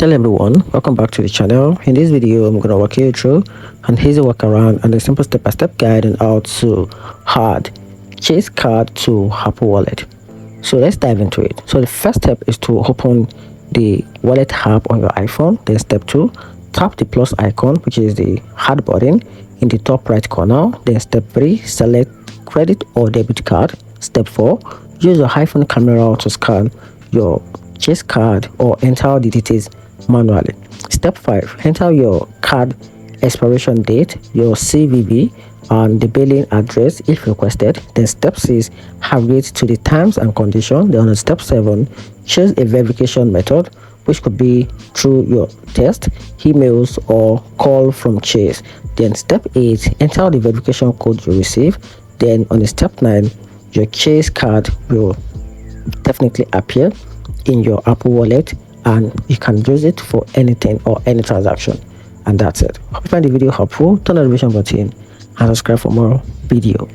Hello everyone, welcome back to the channel. In this video I'm going to walk you through an easy workaround and a simple step-by-step guide on how to add Chase card to Apple Wallet. So let's dive into it. So the first step is to open the wallet app on your iPhone. Then step 2, tap the plus icon, which is the add button in the top right corner. Then step 3, select credit or debit card. Step 4, use your iPhone camera to scan your Chase card or enter the details manually. Step 5, enter your card expiration date, your CVV, and the billing address if requested. Then step 6, agree to the terms and conditions. Then on step 7, choose a verification method, which could be through your text, emails, or call from Chase. Then step 8, enter the verification code you receive. Then on step 9, your Chase card will definitely appear in your Apple Wallet and you can use it for anything or any transaction. And that's it. Hope you find the video helpful. Turn on the notification button and subscribe for more video.